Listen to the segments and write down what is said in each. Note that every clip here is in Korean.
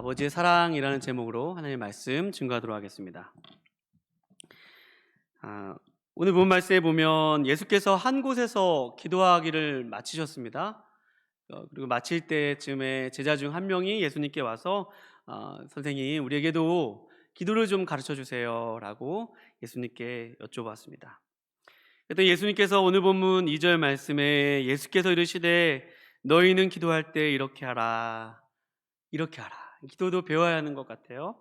아버지의 사랑이라는 제목으로 하나님의 말씀 증거하도록 하겠습니다. 아, 오늘 본 말씀에 보면 예수께서 한 곳에서 기도하기를 마치셨습니다. 그리고 마칠 때쯤에 제자 중 한 명이 예수님께 와서 선생님, 우리에게도 기도를 좀 가르쳐 주세요 라고 예수님께 여쭤봤습니다. 그랬더니 예수님께서 오늘 본문 2절 말씀에 예수께서 이르시되 너희는 기도할 때 이렇게 하라, 이렇게 하라. 기도도 배워야 하는 것 같아요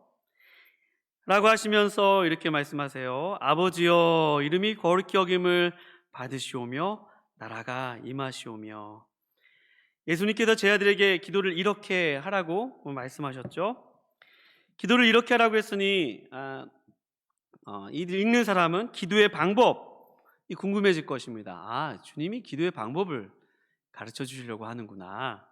라고 하시면서 이렇게 말씀하세요. 아버지여, 이름이 거룩히 여김을 받으시오며 나라가 임하시오며. 예수님께서 제 아들에게 기도를 이렇게 하라고 말씀하셨죠. 기도를 이렇게 하라고 했으니 읽는 사람은 기도의 방법이 궁금해질 것입니다. 주님이 기도의 방법을 가르쳐 주시려고 하는구나.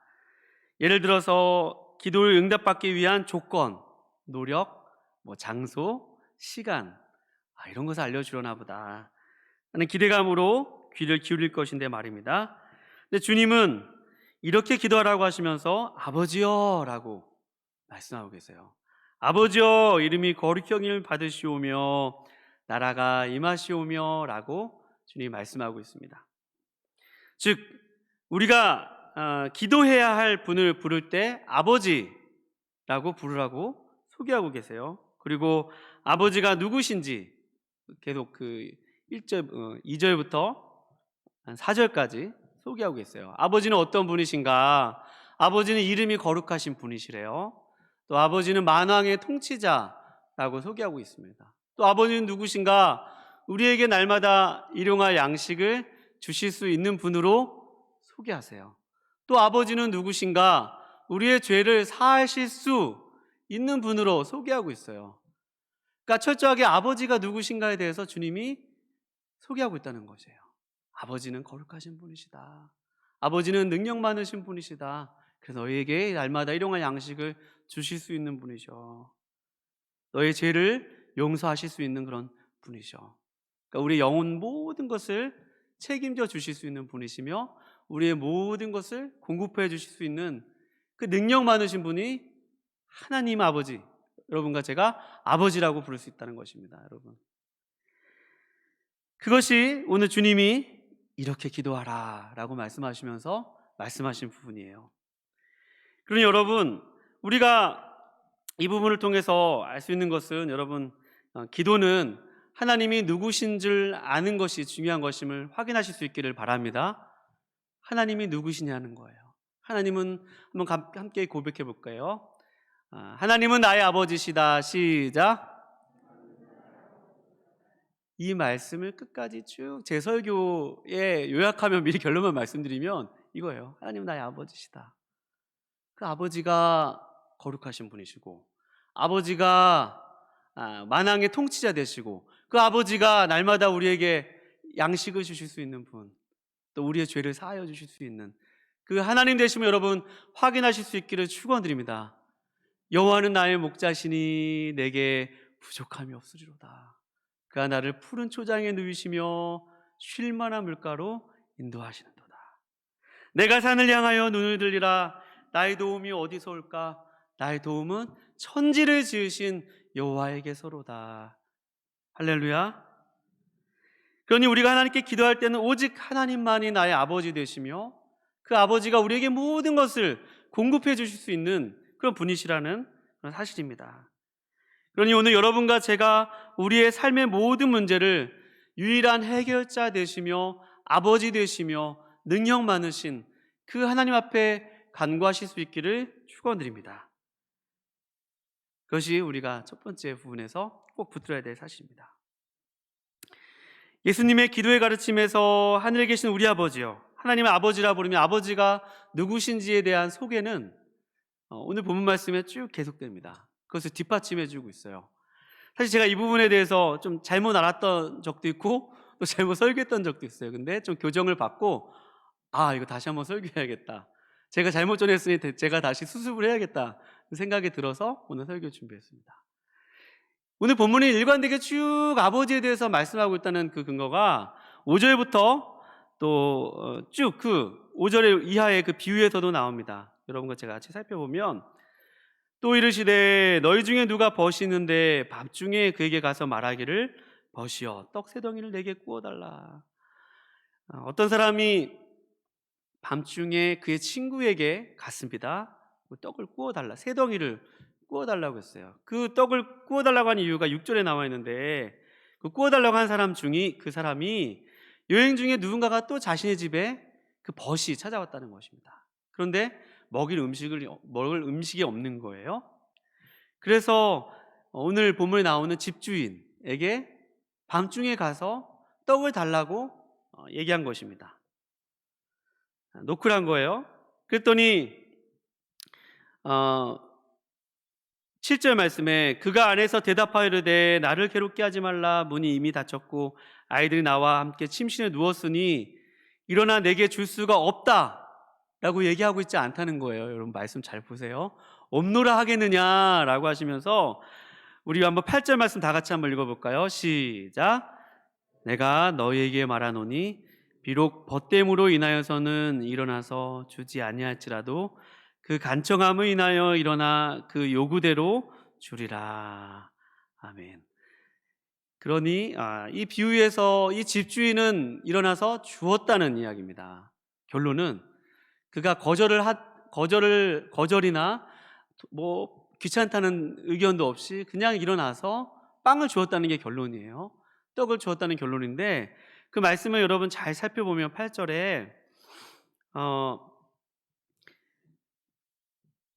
예를 들어서 기도를 응답받기 위한 조건, 노력, 장소, 시간, 이런 것을 알려주려나 보다 하는 기대감으로 귀를 기울일 것인데 말입니다. 근데 주님은 이렇게 기도하라고 하시면서 아버지여 라고 말씀하고 계세요. 아버지여, 이름이 거룩히 여김을 받으시오며 나라가 임하시오며 라고 주님이 말씀하고 있습니다. 즉 우리가 기도해야 할 분을 부를 때 아버지라고 부르라고 소개하고 계세요. 그리고 아버지가 누구신지 계속 2절부터 4절까지 소개하고 계세요. 아버지는 어떤 분이신가? 아버지는 이름이 거룩하신 분이시래요. 또 아버지는 만왕의 통치자라고 소개하고 있습니다. 또 아버지는 누구신가? 우리에게 날마다 일용할 양식을 주실 수 있는 분으로 소개하세요. 또 아버지는 누구신가? 우리의 죄를 사하실 수 있는 분으로 소개하고 있어요. 그러니까 철저하게 아버지가 누구신가에 대해서 주님이 소개하고 있다는 것이에요. 아버지는 거룩하신 분이시다. 아버지는 능력 많으신 분이시다. 그래서 너희에게 날마다 일용할 양식을 주실 수 있는 분이죠. 너의 죄를 용서하실 수 있는 그런 분이죠. 그러니까 우리 영혼 모든 것을 책임져 주실 수 있는 분이시며 우리의 모든 것을 공급해 주실 수 있는 그 능력 많으신 분이 하나님 아버지, 여러분과 제가 아버지라고 부를 수 있다는 것입니다. 여러분, 그것이 오늘 주님이 이렇게 기도하라 라고 말씀하시면서 말씀하신 부분이에요. 그러니 여러분, 우리가 이 부분을 통해서 알 수 있는 것은 여러분, 기도는 하나님이 누구신 줄 아는 것이 중요한 것임을 확인하실 수 있기를 바랍니다. 하나님이 누구시냐는 거예요. 하나님은 한번 함께 고백해 볼까요? 하나님은 나의 아버지시다. 시작. 이 말씀을 끝까지 쭉 제 설교에 요약하면 미리 결론만 말씀드리면 이거예요. 하나님은 나의 아버지시다. 그 아버지가 거룩하신 분이시고 아버지가 만왕의 통치자 되시고 그 아버지가 날마다 우리에게 양식을 주실 수 있는 분, 또 우리의 죄를 사하여 주실 수 있는 그 하나님 되심을 여러분 확인하실 수 있기를 축원드립니다. 여호와는 나의 목자시니 내게 부족함이 없으리로다. 그가 나를 푸른 초장에 누이시며 쉴 만한 물가로 인도하시는도다. 내가 산을 향하여 눈을 들리라. 나의 도움이 어디서 올까? 나의 도움은 천지를 지으신 여호와에게서로다. 할렐루야. 그러니 우리가 하나님께 기도할 때는 오직 하나님만이 나의 아버지 되시며 그 아버지가 우리에게 모든 것을 공급해 주실 수 있는 그런 분이시라는 그런 사실입니다. 그러니 오늘 여러분과 제가 우리의 삶의 모든 문제를 유일한 해결자 되시며 아버지 되시며 능력 많으신 그 하나님 앞에 간구하실 수 있기를 축원드립니다. 그것이 우리가 첫 번째 부분에서 꼭 붙들어야 될 사실입니다. 예수님의 기도의 가르침에서 하늘에 계신 우리 아버지요, 하나님의 아버지라 부르며 아버지가 누구신지에 대한 소개는 오늘 본문 말씀에 쭉 계속됩니다. 그것을 뒷받침해 주고 있어요. 사실 제가 이 부분에 대해서 좀 잘못 알았던 적도 있고 또 잘못 설교했던 적도 있어요. 근데 좀 교정을 받고 이거 다시 한번 설교해야겠다, 제가 잘못 전했으니 제가 다시 수습을 해야겠다 생각이 들어서 오늘 설교 준비했습니다. 오늘 본문이 일관되게 쭉 아버지에 대해서 말씀하고 있다는 그 근거가 5절부터 또 쭉 그 5절 이하의 그 비유에서도 나옵니다. 여러분과 제가 같이 살펴보면 또 이르시되 너희 중에 누가 벗이 있는데 밤중에 그에게 가서 말하기를 벗이여 떡 세 덩이를 내게 구워달라. 어떤 사람이 밤중에 그의 친구에게 갔습니다. 그 떡을 구워달라, 세 덩이를 구워달라고 했어요. 그 떡을 구워달라고 하는 이유가 6절에 나와 있는데, 그 구워달라고 한 사람 중에 그 사람이 여행 중에 누군가가 또 자신의 집에 그 벗이 찾아왔다는 것입니다. 그런데 먹을 음식이 없는 거예요. 그래서 오늘 본문에 나오는 집주인에게 밤중에 가서 떡을 달라고 얘기한 것입니다. 노크를 한 거예요. 그랬더니 7절 말씀에 그가 안에서 대답하여 이르되 나를 괴롭게 하지 말라. 문이 이미 닫혔고 아이들이 나와 함께 침실에 누웠으니 일어나 내게 줄 수가 없다 라고 얘기하고 있지 않다는 거예요. 여러분 말씀 잘 보세요. 없노라 하겠느냐라고 하시면서, 우리 한번 8절 말씀 다 같이 한번 읽어볼까요? 시작. 내가 너희에게 말하노니 비록 벗됨으로 인하여서는 일어나서 주지 아니할지라도 그 간청함을 인하여 일어나 그 요구대로 주리라. 아멘. 그러니 이 비유에서 이 집주인은 일어나서 주었다는 이야기입니다. 결론은 그가 거절이나 뭐 귀찮다는 의견도 없이 그냥 일어나서 빵을 주었다는 게 결론이에요. 떡을 주었다는 결론인데, 그 말씀을 여러분 잘 살펴보면 8절에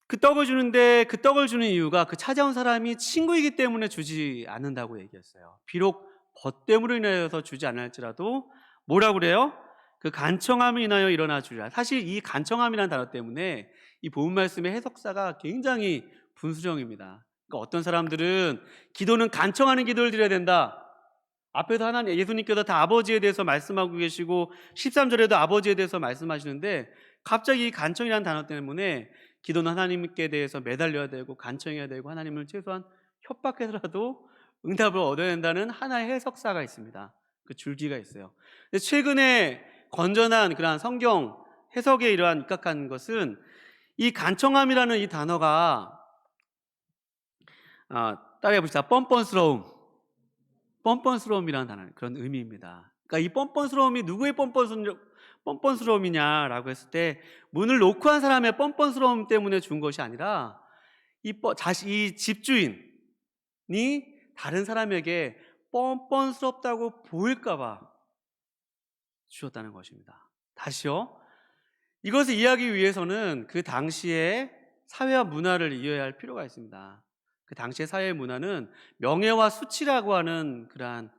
그 떡을 주는데, 그 떡을 주는 이유가 그 찾아온 사람이 친구이기 때문에 주지 않는다고 얘기했어요. 비록 벗됨으로 인하여서 주지 않을지라도 뭐라고 그래요? 그 간청함을 인하여 일어나 주리라. 사실 이 간청함이라는 단어 때문에 이 본문 말씀의 해석사가 굉장히 분수령입니다. 그러니까 어떤 사람들은 기도는 간청하는 기도를 드려야 된다. 앞에서 하나님, 예수님께서 다 아버지에 대해서 말씀하고 계시고 13절에도 아버지에 대해서 말씀하시는데, 갑자기 이 간청이라는 단어 때문에 기도는 하나님께 대해서 매달려야 되고 간청해야 되고 하나님을 최소한 협박해서라도 응답을 얻어야 된다는 하나의 해석사가 있습니다. 그 줄기가 있어요. 근데 최근에 건전한 그러한 성경 해석에 이러한 입각한 것은, 이 간청함이라는 이 단어가 따라해 봅시다. 뻔뻔스러움이라는 단어, 그런 의미입니다. 그러니까 이 뻔뻔스러움이 누구의 뻔뻔스러움이냐라고 했을 때, 문을 놓고 한 사람의 뻔뻔스러움 때문에 준 것이 아니라 이 집주인이 다른 사람에게 뻔뻔스럽다고 보일까봐 주셨다는 것입니다. 다시요. 이것을 이해하기 위해서는 그 당시의 사회와 문화를 이해해야 할 필요가 있습니다. 그 당시의 사회의 문화는 명예와 수치라고 하는 그러한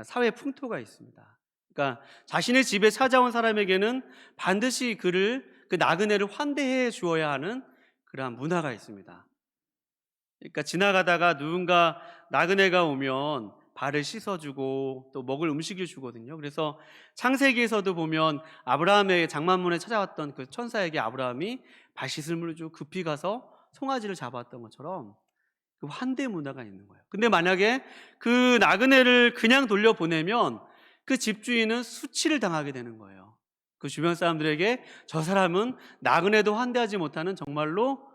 사회 풍토가 있습니다. 그러니까 자신의 집에 찾아온 사람에게는 반드시 그 나그네를 환대해 주어야 하는 그러한 문화가 있습니다. 그러니까 지나가다가 누군가 나그네가 오면 발을 씻어주고 또 먹을 음식을 주거든요. 그래서 창세기에서도 보면 아브라함의 장만문에 찾아왔던 그 천사에게 아브라함이 발 씻을 물을 주고 급히 가서 송아지를 잡았던 것처럼 그 환대 문화가 있는 거예요. 근데 만약에 그 나그네를 그냥 돌려보내면 그 집주인은 수치를 당하게 되는 거예요. 그 주변 사람들에게 저 사람은 나그네도 환대하지 못하는 정말로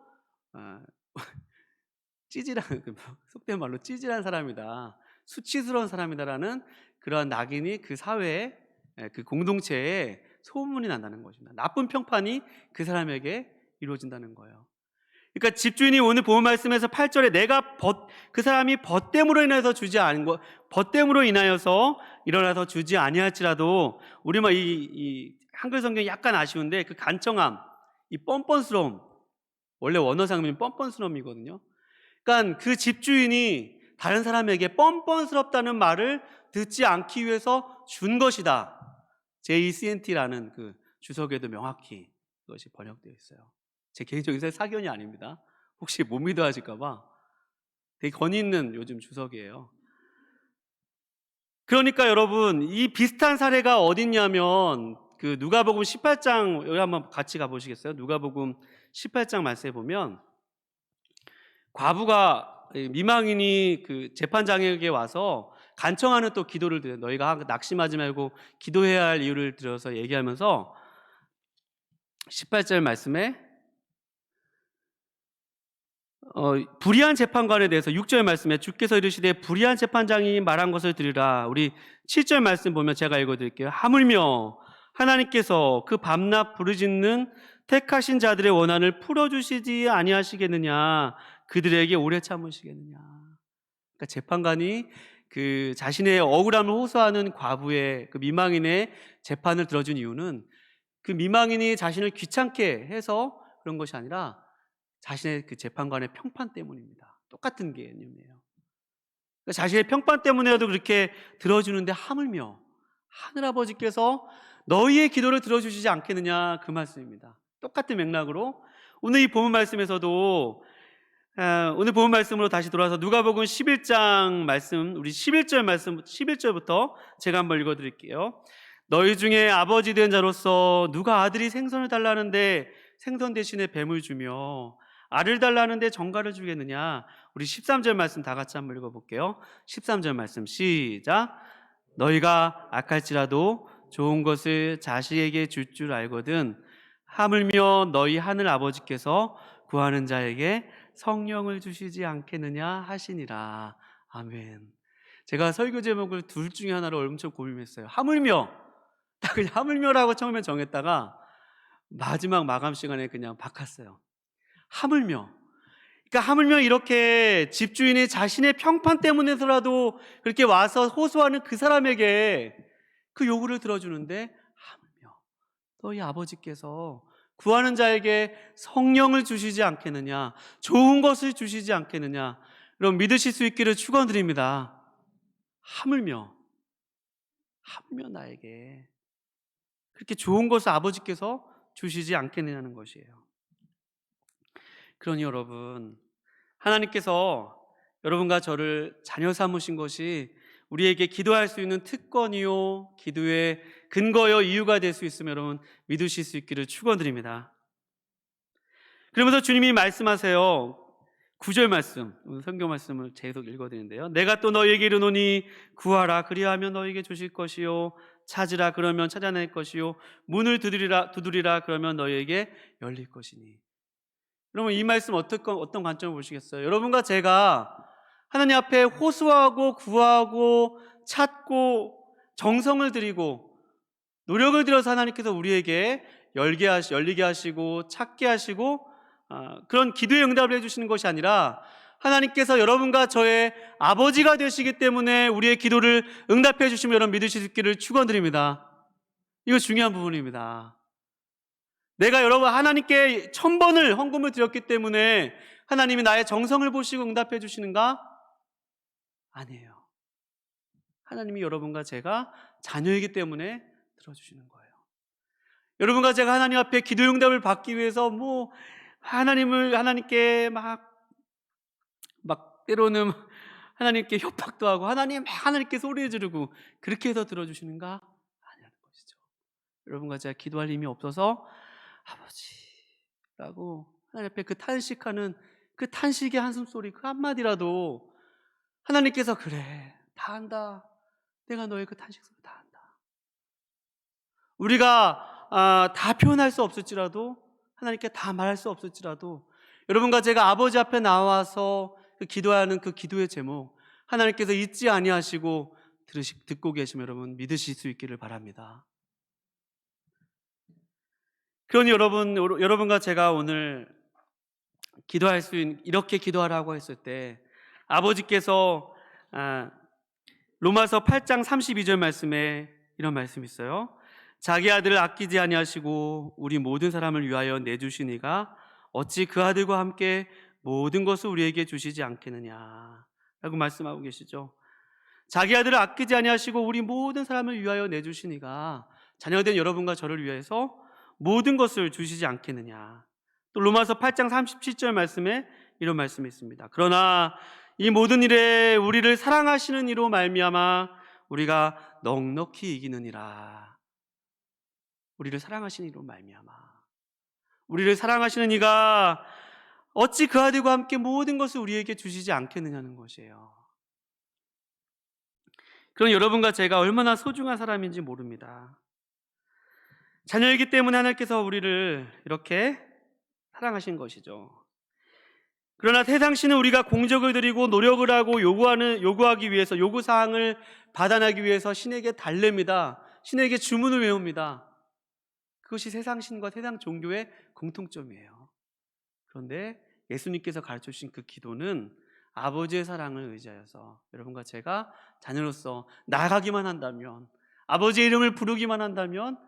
찌질한, 속된 말로 찌질한 사람이다, 수치스러운 사람이다라는 그러한 낙인이 그 사회에, 그 공동체에 소문이 난다는 것입니다. 나쁜 평판이 그 사람에게 이루어진다는 거예요. 그러니까 집주인이 오늘 본 말씀에서 8절에 그 사람이 벗됨으로 인하여서 일어나서 주지 아니할지라도, 우리만 이 한글 성경이 약간 아쉬운데 그 간청함, 이 뻔뻔스러움, 원래 원어상은 뻔뻔스러움이거든요. 그러니까 그 집주인이 다른 사람에게 뻔뻔스럽다는 말을 듣지 않기 위해서 준 것이다. JCNT라는 그 주석에도 명확히 그것이 번역되어 있어요. 제 개인적인 사견이 아닙니다. 혹시 못 믿어 하실까봐 되게 권위 있는 요즘 주석이에요. 그러니까 여러분, 이 비슷한 사례가 어딨냐면 그 누가복음 18장, 여기 한번 같이 가보시겠어요? 누가복음 18장 말씀해 보면, 과부가, 미망인이 그 재판장에게 와서 간청하는 또 기도를 드려요. 너희가 낙심하지 말고 기도해야 할 이유를 들어서 얘기하면서 18절 말씀에 불의한 재판관에 대해서 6절 말씀에 주께서 이르시되 불의한 재판장이 말한 것을 들으라. 우리 7절 말씀 보면 제가 읽어드릴게요. 하물며 하나님께서 그 밤낮 부르짖는 택하신 자들의 원한을 풀어주시지 아니하시겠느냐, 그들에게 오래 참으시겠느냐. 그러니까 재판관이 그 자신의 억울함을 호소하는 과부의 그 미망인의 재판을 들어준 이유는 그 미망인이 자신을 귀찮게 해서 그런 것이 아니라 자신의 그 재판관의 평판 때문입니다. 똑같은 개념이에요. 그러니까 자신의 평판 때문에라도 그렇게 들어주는데 하물며 하늘아버지께서 너희의 기도를 들어주시지 않겠느냐, 그 말씀입니다. 똑같은 맥락으로 오늘 이 본문 말씀에서도 오늘 본문 말씀으로 다시 돌아와서 누가복음 11장 말씀, 우리 11절 말씀, 11절부터 제가 한번 읽어드릴게요. 너희 중에 아버지 된 자로서 누가 아들이 생선을 달라는데 생선 대신에 뱀을 주며 알을 달라는데 정갈을 주겠느냐. 우리 13절 말씀 다 같이 한번 읽어볼게요. 13절 말씀 시작. 너희가 악할지라도 좋은 것을 자식에게 줄 줄 알거든 하물며 너희 하늘 아버지께서 구하는 자에게 성령을 주시지 않겠느냐 하시니라. 아멘. 제가 설교 제목을 둘 중에 하나로 엄청 고민했어요. 하물며, 딱 그냥 하물며라고 처음에 정했다가 마지막 마감 시간에 그냥 바꿨어요. 하물며. 그러니까 하물며 이렇게 집주인이 자신의 평판 때문에서라도 그렇게 와서 호소하는 그 사람에게 그 요구를 들어주는데, 하물며 너희 아버지께서 구하는 자에게 성령을 주시지 않겠느냐, 좋은 것을 주시지 않겠느냐, 여러분 믿으실 수 있기를 축원드립니다. 하물며 나에게 그렇게 좋은 것을 아버지께서 주시지 않겠느냐는 것이에요. 그러니 여러분, 하나님께서 여러분과 저를 자녀 삼으신 것이 우리에게 기도할 수 있는 특권이요, 기도의 근거요, 이유가 될 수 있으면 여러분 믿으실 수 있기를 축원드립니다. 그러면서 주님이 말씀하세요. 9절 말씀, 성경 말씀을 계속 읽어드리는데요. 내가 또 너희에게 이르노니 구하라 그리하면 너희에게 주실 것이요, 찾으라 그러면 찾아낼 것이요, 문을 두드리라 그러면 너희에게 열릴 것이니. 여러분 이 말씀 어떤 관점을 보시겠어요? 여러분과 제가 하나님 앞에 호소하고 구하고 찾고 정성을 들이고 노력을 들여서 하나님께서 우리에게 열리게 하시고 찾게 하시고 그런 기도의 응답을 해주시는 것이 아니라 하나님께서 여러분과 저의 아버지가 되시기 때문에 우리의 기도를 응답해 주시면 여러분 믿으실 수 있기를 축원드립니다. 이거 중요한 부분입니다. 내가 여러분 하나님께 1000번을 헌금을 드렸기 때문에 하나님이 나의 정성을 보시고 응답해 주시는가? 아니에요. 하나님이 여러분과 제가 자녀이기 때문에 들어주시는 거예요. 여러분과 제가 하나님 앞에 기도 응답을 받기 위해서 하나님께 막 때로는 하나님께 협박도 하고 하나님께 소리 지르고 그렇게 해서 들어주시는가? 아니라는 것이죠. 여러분과 제가 기도할 힘이 없어서 아버지라고 하나님 앞에 그 탄식하는 그 탄식의 한숨소리 그 한마디라도 하나님께서 그래 다 안다, 내가 너의 그 탄식소리 다 안다. 우리가 다 표현할 수 없을지라도 하나님께 다 말할 수 없을지라도 여러분과 제가 아버지 앞에 나와서 기도하는 그 기도의 제목 하나님께서 잊지 아니하시고 듣고 계시면 여러분 믿으실 수 있기를 바랍니다. 그러니 여러분과 제가 오늘 기도할 수 있는, 이렇게 기도하라고 했을 때 아버지께서 로마서 8장 32절 말씀에 이런 말씀이 있어요. 자기 아들을 아끼지 아니하시고 우리 모든 사람을 위하여 내주시니가 어찌 그 아들과 함께 모든 것을 우리에게 주시지 않겠느냐 라고 말씀하고 계시죠. 자기 아들을 아끼지 아니하시고 우리 모든 사람을 위하여 내주시니가 자녀된 여러분과 저를 위해서 모든 것을 주시지 않겠느냐. 또 로마서 8장 37절 말씀에 이런 말씀이 있습니다. 그러나 이 모든 일에 우리를 사랑하시는 이로 말미암아 우리가 넉넉히 이기느니라. 우리를 사랑하시는 이로 말미암아 우리를 사랑하시는 이가 어찌 그 아들과 함께 모든 것을 우리에게 주시지 않겠느냐는 것이에요. 그럼 여러분과 제가 얼마나 소중한 사람인지 모릅니다. 자녀이기 때문에 하나님께서 우리를 이렇게 사랑하신 것이죠. 그러나 세상 신은 우리가 공적을 들이고 노력을 하고 요구하기 위해서, 요구사항을 받아나기 위해서 신에게 달랩니다. 신에게 주문을 외웁니다. 그것이 세상 신과 세상 종교의 공통점이에요. 그런데 예수님께서 가르쳐 주신 그 기도는 아버지의 사랑을 의지하여서 여러분과 제가 자녀로서 나아가기만 한다면, 아버지의 이름을 부르기만 한다면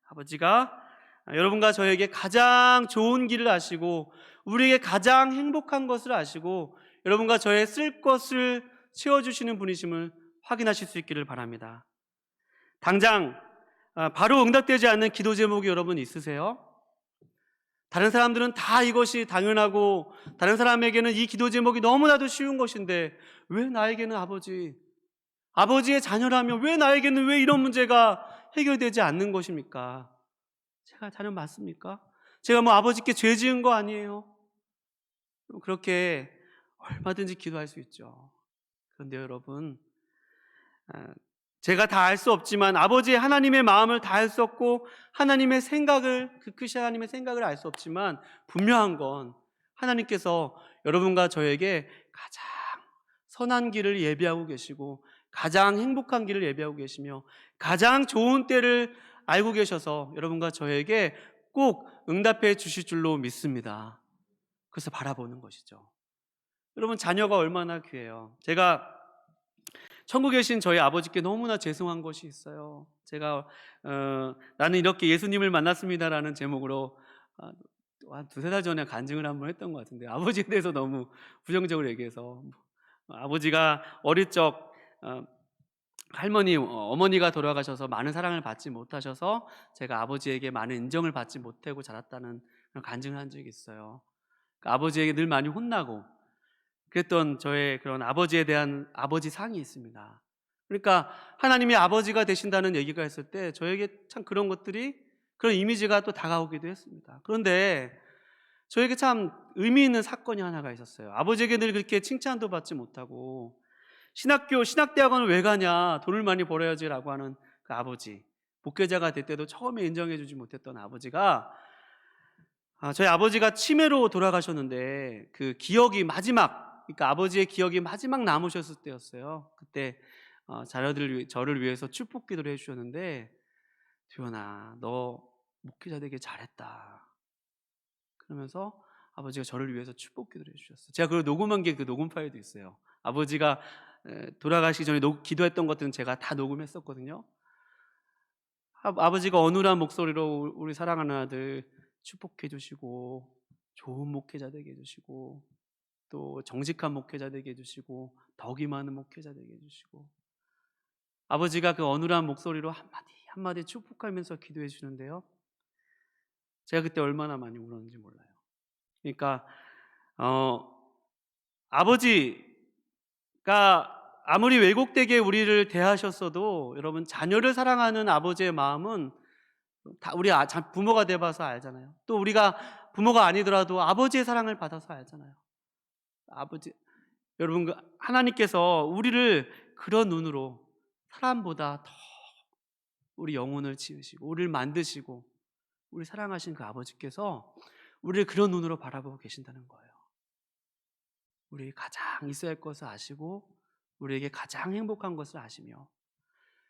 아버지가 여러분과 저에게 가장 좋은 길을 아시고 우리에게 가장 행복한 것을 아시고 여러분과 저의 쓸 것을 채워주시는 분이심을 확인하실 수 있기를 바랍니다. 당장 바로 응답되지 않는 기도 제목이 여러분 있으세요? 다른 사람들은 다 이것이 당연하고 다른 사람에게는 이 기도 제목이 너무나도 쉬운 것인데 왜 나에게는 아버지의 자녀라면 왜 나에게는 왜 이런 문제가 해결되지 않는 것입니까? 제가 자녀 맞습니까? 제가 뭐 아버지께 죄 지은 거 아니에요? 그렇게 얼마든지 기도할 수 있죠. 그런데 여러분, 제가 다 알 수 없지만 아버지의 하나님의 마음을 다 알 수 없고 하나님의 생각을, 그 크신 하나님의 생각을 알 수 없지만 분명한 건 하나님께서 여러분과 저에게 가장 선한 길을 예비하고 계시고 가장 행복한 길을 예비하고 계시며 가장 좋은 때를 알고 계셔서 여러분과 저에게 꼭 응답해 주실 줄로 믿습니다. 그래서 바라보는 것이죠. 여러분, 자녀가 얼마나 귀해요. 제가 천국에 계신 저희 아버지께 너무나 죄송한 것이 있어요. 제가 나는 이렇게 예수님을 만났습니다라는 제목으로 한 두세 달 전에 간증을 한번 했던 것 같은데 아버지에 대해서 너무 부정적으로 얘기해서 아버지가 어릴 적 어머니가 돌아가셔서 많은 사랑을 받지 못하셔서 제가 아버지에게 많은 인정을 받지 못하고 자랐다는 그런 간증을 한 적이 있어요. 아버지에게 늘 많이 혼나고 그랬던 저의 그런 아버지에 대한 아버지 상이 있습니다. 그러니까 하나님이 아버지가 되신다는 얘기가 있을 때 저에게 참 그런 것들이, 그런 이미지가 또 다가오기도 했습니다. 그런데 저에게 참 의미 있는 사건이 하나가 있었어요. 아버지에게 늘 그렇게 칭찬도 받지 못하고 신학대학원을 왜 가냐, 돈을 많이 벌어야지 라고 하는 그 아버지, 목회자가 될 때도 처음에 인정해 주지 못했던 아버지가, 저희 아버지가 치매로 돌아가셨는데 그 기억이 그러니까 아버지의 기억이 마지막 남으셨을 때였어요. 그때 저를 위해서 축복 기도를 해주셨는데, 두현아, 너 목회자 되게 잘했다. 그러면서 아버지가 저를 위해서 축복 기도를 해주셨어요. 제가 그걸 녹음한 게 그 녹음 파일도 있어요. 아버지가 돌아가시기 전에 기도했던 것들은 제가 다 녹음했었거든요. 아버지가 어눌한 목소리로 우리 사랑하는 아들 축복해 주시고 좋은 목회자 되게 해주시고 또 정직한 목회자 되게 해주시고 덕이 많은 목회자 되게 해주시고, 아버지가 그 어눌한 목소리로 한마디 한마디 축복하면서 기도해 주시는데요, 제가 그때 얼마나 많이 울었는지 몰라요. 그러니까 아버지가 아무리 왜곡되게 우리를 대하셨어도 여러분, 자녀를 사랑하는 아버지의 마음은 다 우리 부모가 돼봐서 알잖아요. 또 우리가 부모가 아니더라도 아버지의 사랑을 받아서 알잖아요. 여러분, 하나님께서 우리를 그런 눈으로, 사람보다 더 우리 영혼을 지으시고 우리를 만드시고 우리 사랑하신 그 아버지께서 우리를 그런 눈으로 바라보고 계신다는 거예요. 우리 가장 있어야 할 것을 아시고 우리에게 가장 행복한 것을 아시며,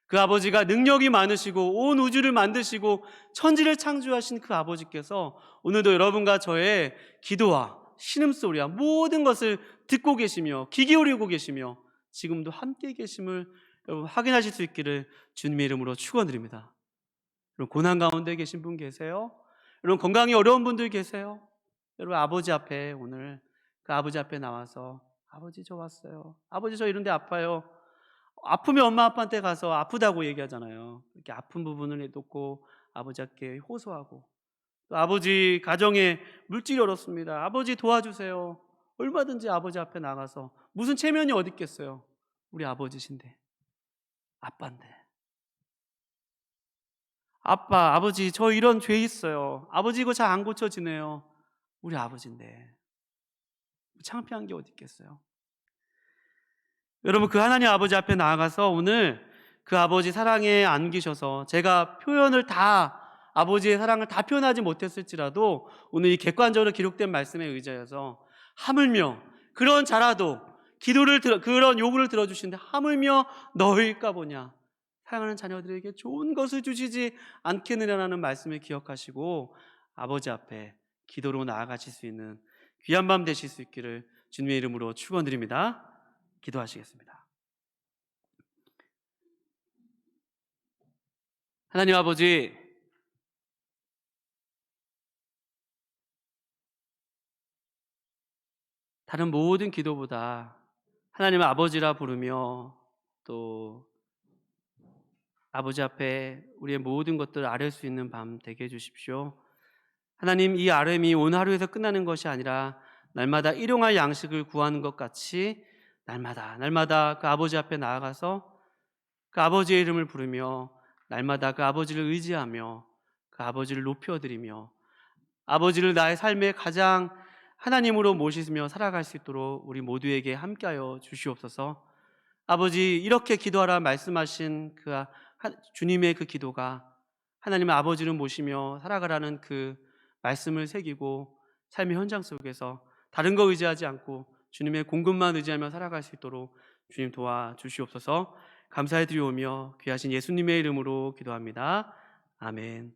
그 아버지가 능력이 많으시고 온 우주를 만드시고 천지를 창조하신 그 아버지께서 오늘도 여러분과 저의 기도와 신음소리와 모든 것을 듣고 계시며 귀 기울이고 계시며 지금도 함께 계심을 여러분 확인하실 수 있기를 주님의 이름으로 축원드립니다. 여러분, 고난 가운데 계신 분 계세요? 여러분, 건강이 어려운 분들 계세요? 여러분, 아버지 앞에 오늘 그 아버지 앞에 나와서 아버지 저 왔어요. 아버지 저 이런 데 아파요. 아프면 엄마 아빠한테 가서 아프다고 얘기하잖아요. 이렇게 아픈 부분을 내놓고 아버지께 호소하고, 또 아버지 가정에 물질이 어렵습니다. 아버지 도와주세요. 얼마든지 아버지 앞에 나가서, 무슨 체면이 어디 있겠어요. 우리 아버지신데, 아빠인데, 아버지 저 이런 죄 있어요. 아버지 이거 잘 안 고쳐지네요. 우리 아버지인데 창피한 게 어디 있겠어요. 여러분, 그 하나님 아버지 앞에 나아가서 오늘 그 아버지 사랑에 안기셔서, 제가 아버지의 사랑을 다 표현하지 못했을지라도 오늘 이 객관적으로 기록된 말씀에 의지하여서 하물며 그런 자라도 그런 요구를 들어주시는데 하물며 너희일까 보냐. 사랑하는 자녀들에게 좋은 것을 주시지 않겠느냐라는 말씀을 기억하시고 아버지 앞에 기도로 나아가실 수 있는 귀한 밤 되실 수 있기를 주님의 이름으로 축원드립니다. 기도하시겠습니다. 하나님 아버지, 다른 모든 기도보다 하나님 아버지라 부르며 또 아버지 앞에 우리의 모든 것들을 아뢰 수 있는 밤 되게 해 주십시오. 하나님, 이 아뢰미 오늘 하루에서 끝나는 것이 아니라 날마다 일용할 양식을 구하는 것 같이 날마다 그 아버지 앞에 나아가서 그 아버지의 이름을 부르며 날마다 그 아버지를 의지하며 그 아버지를 높여드리며 아버지를 나의 삶의 가장 하나님으로 모시며 살아갈 수 있도록 우리 모두에게 함께하여 주시옵소서. 아버지, 이렇게 기도하라 말씀하신 주님의 그 기도가 하나님의 아버지를 모시며 살아가라는 그 말씀을 새기고 삶의 현장 속에서 다른 거 의지하지 않고 주님의 공급만 의지하며 살아갈 수 있도록 주님 도와주시옵소서. 감사해 드리오며 귀하신 예수님의 이름으로 기도합니다. 아멘.